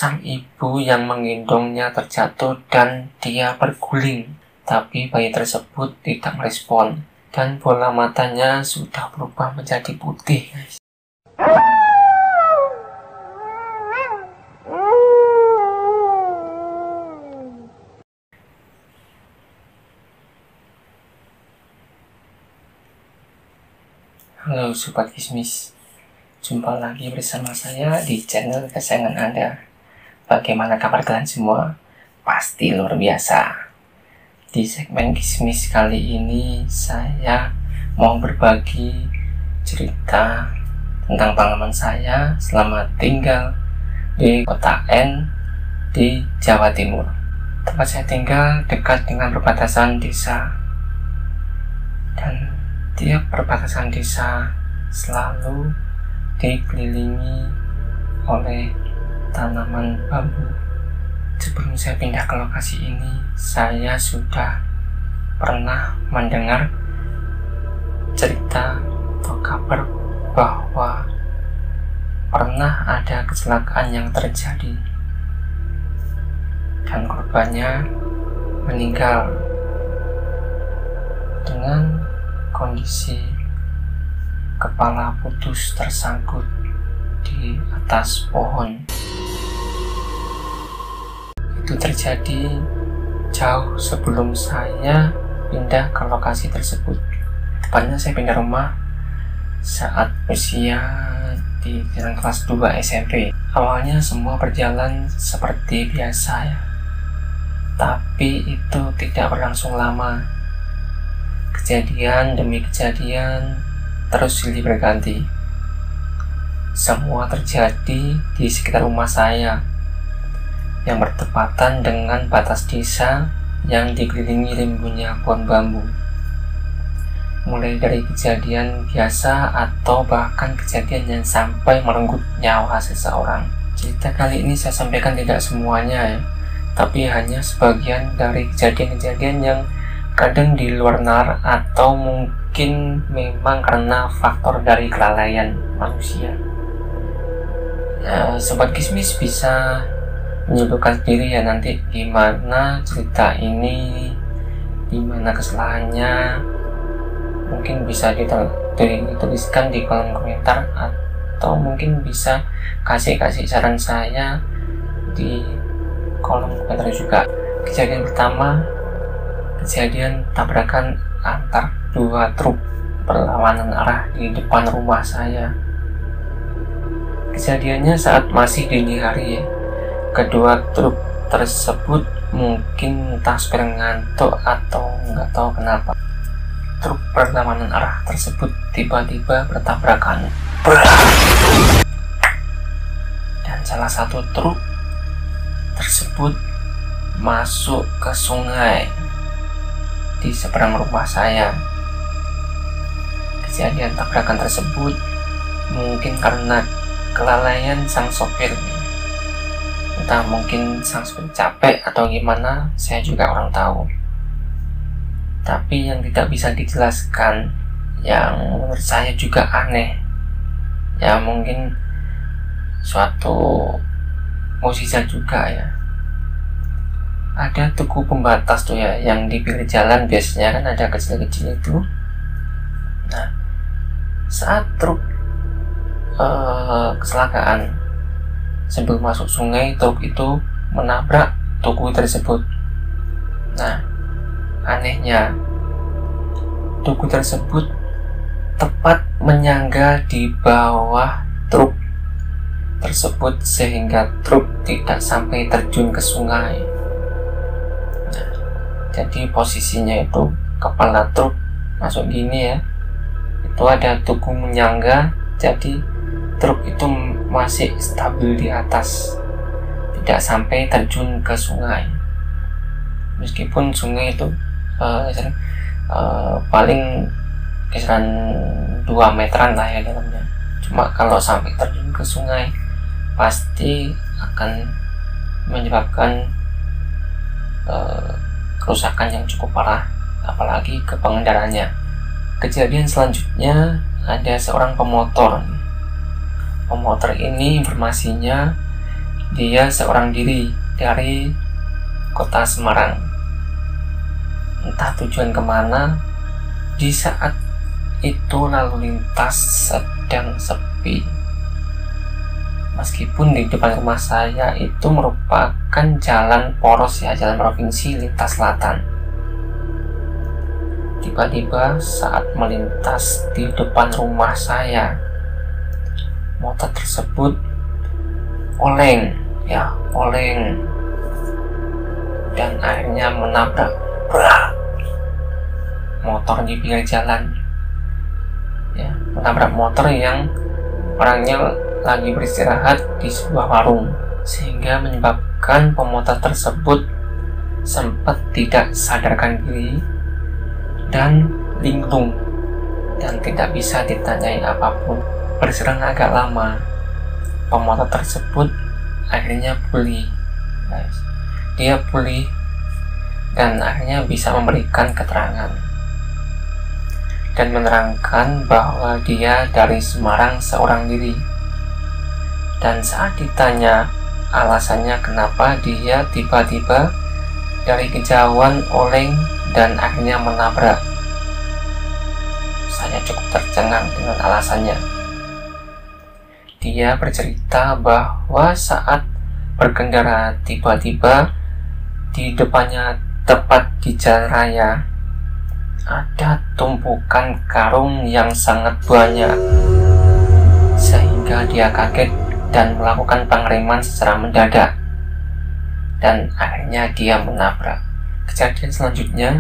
Sang ibu yang menggendongnya terjatuh dan dia berguling, tapi bayi tersebut tidak merespon dan bola matanya sudah berubah menjadi putih. Halo Sobat Kismis, jumpa lagi bersama saya di channel kesayangan Anda. Bagaimana kabar kalian semua? Pasti luar biasa. Di segmen Kismis kali ini saya mau berbagi cerita tentang pengalaman saya selama tinggal di kota N di Jawa Timur. Tempat saya tinggal dekat dengan perbatasan desa, dan tiap perbatasan desa selalu dikelilingi oleh tanaman bambu. Sebelum saya pindah ke lokasi ini, saya sudah pernah mendengar cerita atau kabar bahwa pernah ada kecelakaan yang terjadi dan korbannya meninggal dengan kondisi kepala putus tersangkut di atas pohon. Itu terjadi jauh sebelum saya pindah ke lokasi tersebut. Tepatnya saya pindah rumah saat usia di kelas 2 SMP. Awalnya semua berjalan seperti biasa ya, tapi itu tidak berlangsung lama. Kejadian demi kejadian terus silih berganti. Semua terjadi di sekitar rumah saya yang bertepatan dengan batas desa yang dikelilingi rimbunnya pohon bambu. Mulai dari kejadian biasa atau bahkan kejadian yang sampai merenggut nyawa seseorang. Cerita kali ini saya sampaikan tidak semuanya ya, tapi hanya sebagian dari kejadian-kejadian yang kadang di luar nalar atau mungkin memang karena faktor dari kelalaian manusia. Sobat Kismis bisa menyimpulkan sendiri ya nanti gimana cerita ini, gimana kesalahannya. Mungkin bisa dituliskan di kolom komentar, atau mungkin bisa kasih saran saya di kolom komentar juga. Kejadian pertama, kejadian tabrakan antar dua truk berlawanan arah di depan rumah saya. Kejadiannya saat masih dini hari ya. Kedua truk tersebut mungkin entah supir ngantuk atau nggak tahu kenapa, truk berlawanan arah tersebut tiba-tiba bertabrakan. Dan salah satu truk tersebut masuk ke sungai di seberang rumah saya. Kejadian tabrakan tersebut mungkin karena kelalaian sang sopir. Entah mungkin sang sopir capek atau gimana, saya juga kurang tahu. Tapi yang tidak bisa dijelaskan, yang menurut saya juga aneh, ya mungkin suatu mukjizat juga ya. Ada tugu pembatas tuh ya, yang di pinggir jalan biasanya kan ada kecil-kecil itu. Nah, saat truk kecelakaan, sebelum masuk sungai, truk itu menabrak tugu tersebut. Nah, anehnya tugu tersebut tepat menyangga di bawah truk tersebut sehingga truk tidak sampai terjun ke sungai. Jadi posisinya itu kepala truk masuk gini ya, itu ada tugu menyangga, jadi truk itu masih stabil di atas, tidak sampai terjun ke sungai. Meskipun sungai itu paling kisaran 2 meteran lah ya dalamnya, cuma kalau sampai terjun ke sungai pasti akan menyebabkan kerusakan yang cukup parah, apalagi ke pengendaranya. Kejadian selanjutnya ada seorang pemotor. Pemotor ini informasinya dia seorang diri dari kota Semarang. Entah tujuan kemana. Di saat itu lalu lintas sedang sepi. Meskipun di depan rumah saya itu merupakan jalan poros ya, jalan provinsi lintas selatan. Tiba-tiba saat melintas di depan rumah saya, motor tersebut oleng, dan akhirnya menabrak motor di pinggir jalan, menabrak motor yang orangnya lagi beristirahat di sebuah warung, sehingga menyebabkan pemotor tersebut sempat tidak sadarkan diri dan linglung dan tidak bisa ditanyai apapun. Berselang agak lama, pemotor tersebut akhirnya pulih, guys. Dia pulih dan akhirnya bisa memberikan keterangan dan menerangkan bahwa dia dari Semarang seorang diri. Dan saat ditanya alasannya kenapa dia tiba-tiba dari kejauhan oleng dan akhirnya menabrak, saya cukup tercengang dengan alasannya. Dia bercerita bahwa saat berkendara tiba-tiba di depannya tepat di jalan raya ada tumpukan karung yang sangat banyak, sehingga dia kaget dan melakukan pengereman secara mendadak dan akhirnya dia menabrak. Kejadian selanjutnya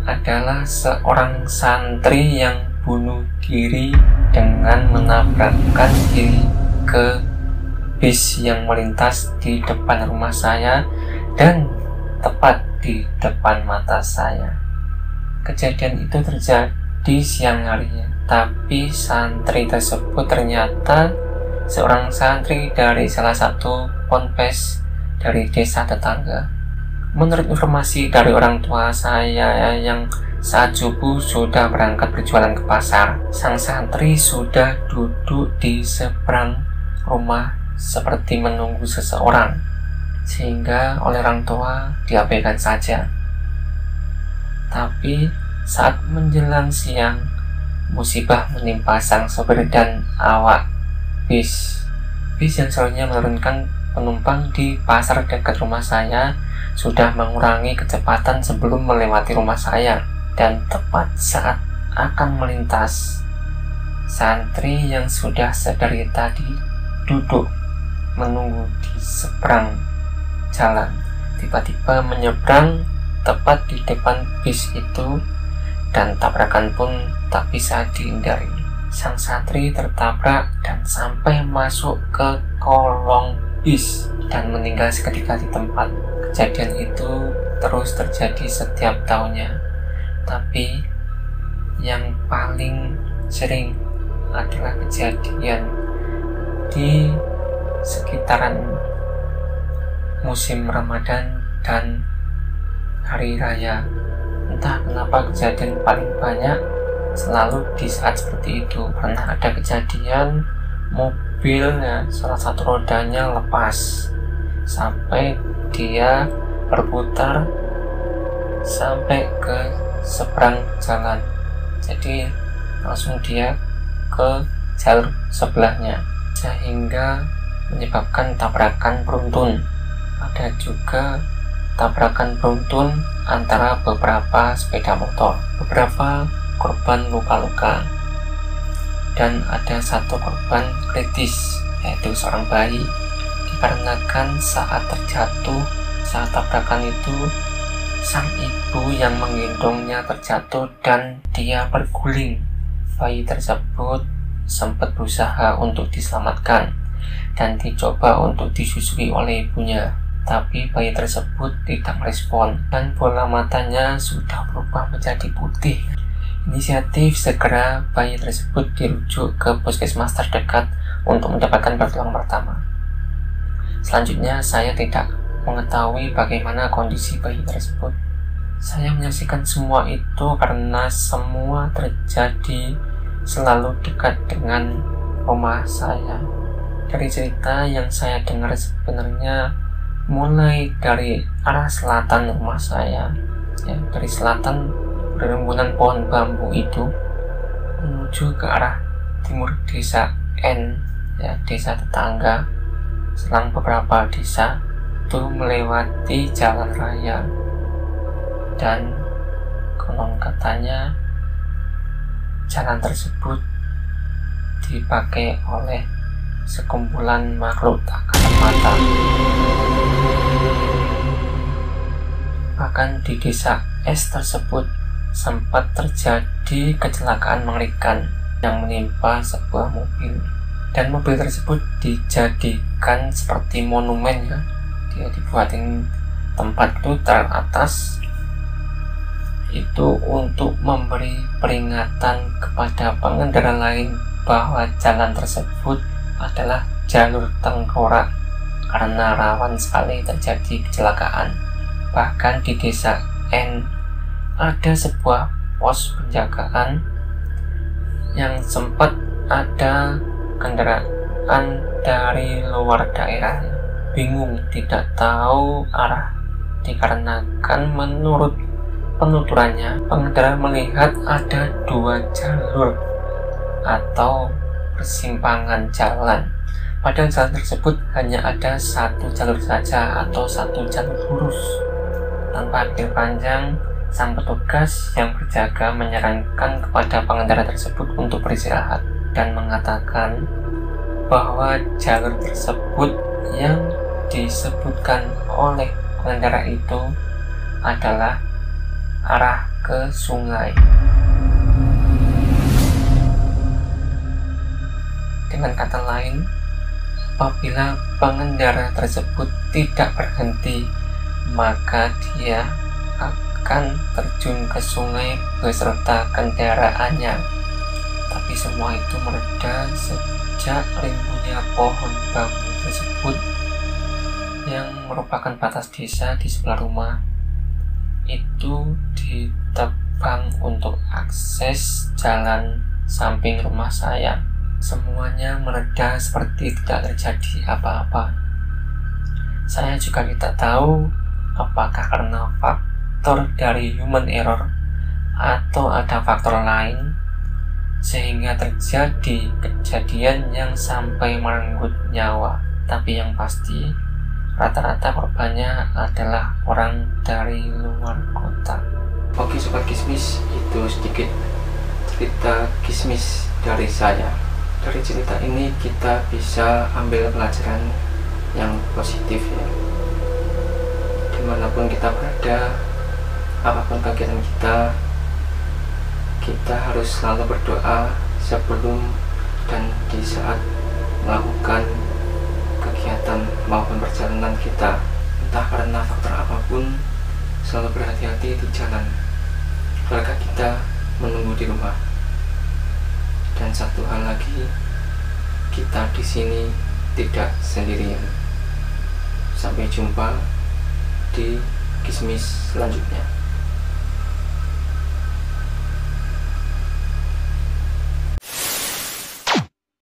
adalah seorang santri yang bunuh diri dengan menabrakkan diri ke bis yang melintas di depan rumah saya dan tepat di depan mata saya. Kejadian itu terjadi siang harinya, tapi santri tersebut ternyata seorang santri dari salah satu ponpes dari desa tetangga. Menurut informasi dari orang tua saya yang saat subuh sudah berangkat berjualan ke pasar, sang santri sudah duduk di seberang rumah seperti menunggu seseorang, sehingga oleh orang tua diabaikan saja. Tapi saat menjelang siang, musibah menimpa sang sopir dan awak bis. Bis yang seharusnya menurunkan penumpang di pasar dekat rumah saya sudah mengurangi kecepatan sebelum melewati rumah saya, dan tepat saat akan melintas, santri yang sudah sedari tadi duduk menunggu di seberang jalan tiba-tiba menyeberang tepat di depan bis itu, dan tabrakan pun tak bisa dihindari. Sang santri tertabrak dan sampai masuk ke kolong bis dan meninggal seketika di tempat. Kejadian itu terus terjadi setiap tahunnya, tapi yang paling sering adalah kejadian di sekitaran musim Ramadan dan hari raya. Entah kenapa kejadian paling banyak selalu di saat seperti itu. Pernah ada kejadian mobilnya salah satu rodanya lepas sampai dia berputar sampai ke seberang jalan, jadi langsung dia ke jalur sebelahnya sehingga menyebabkan tabrakan beruntun. Ada juga tabrakan beruntun antara beberapa sepeda motor. Beberapa korban luka-luka dan ada satu korban kritis, yaitu seorang bayi, dikarenakan saat terjatuh saat tabrakan itu sang ibu yang menggendongnya terjatuh dan dia berguling. Bayi tersebut sempat berusaha untuk diselamatkan dan dicoba untuk disusui oleh ibunya, tapi bayi tersebut tidak merespon dan bola matanya sudah berubah menjadi putih. Inisiatif segera bayi tersebut dirujuk ke puskesmas terdekat untuk mendapatkan pertolongan pertama. Selanjutnya saya tidak mengetahui bagaimana kondisi bayi tersebut. Saya menyaksikan semua itu karena semua terjadi selalu dekat dengan rumah saya. Dari cerita yang saya dengar sebenarnya mulai dari arah selatan rumah saya, ya, dari selatan rumbunan pohon bambu itu menuju ke arah timur desa N, ya, desa tetangga. Selang beberapa desa itu melewati jalan raya, dan konon katanya jalan tersebut dipakai oleh sekumpulan makhluk tak kasat mata. Bahkan di desa S tersebut sempat terjadi kecelakaan mengerikan yang menimpa sebuah mobil, dan mobil tersebut dijadikan seperti monumen, ya. Dia dibuatin tempat itu teratas itu untuk memberi peringatan kepada pengendara lain bahwa jalan tersebut adalah jalur tengkorak karena rawan sekali terjadi kecelakaan. Bahkan di desa N ada sebuah pos penjagaan yang sempat ada kendaraan dari luar daerah bingung, tidak tahu arah, dikarenakan menurut penuturannya pengendara melihat ada 2 jalur atau persimpangan jalan. Padahal jalan tersebut hanya ada 1 jalur saja atau 1 jalur lurus. Tanpa pikir panjang, sang petugas yang berjaga menyarankan kepada pengendara tersebut untuk beristirahat dan mengatakan bahwa jalur tersebut yang disebutkan oleh pengendara itu adalah arah ke sungai. Dengan kata lain, apabila pengendara tersebut tidak berhenti, maka dia akan terjun ke sungai beserta kendaraannya. Tapi semua itu mereda sejak rimbunnya pohon bambu tersebut yang merupakan batas desa di sebelah rumah itu ditebang untuk akses jalan samping rumah saya. Semuanya mereda seperti tidak terjadi apa-apa. Saya juga tidak tahu apakah karena faktor dari human error atau ada faktor lain sehingga terjadi kejadian yang sampai merenggut nyawa. Tapi yang pasti rata-rata korbannya adalah orang dari luar kota. Oke sobat Kismis, itu sedikit cerita Kismis dari saya. Dari cerita ini kita bisa ambil pelajaran yang positif, ya. Dimanapun kita berada, apapun kegiatan kita harus selalu berdoa sebelum dan di saat melakukan kegiatan maupun perjalanan kita. Entah karena faktor apapun, selalu berhati-hati di jalan. Keluarga kita menunggu di rumah. Dan satu hal lagi, kita di sini tidak sendirian. Sampai jumpa di Kismis selanjutnya.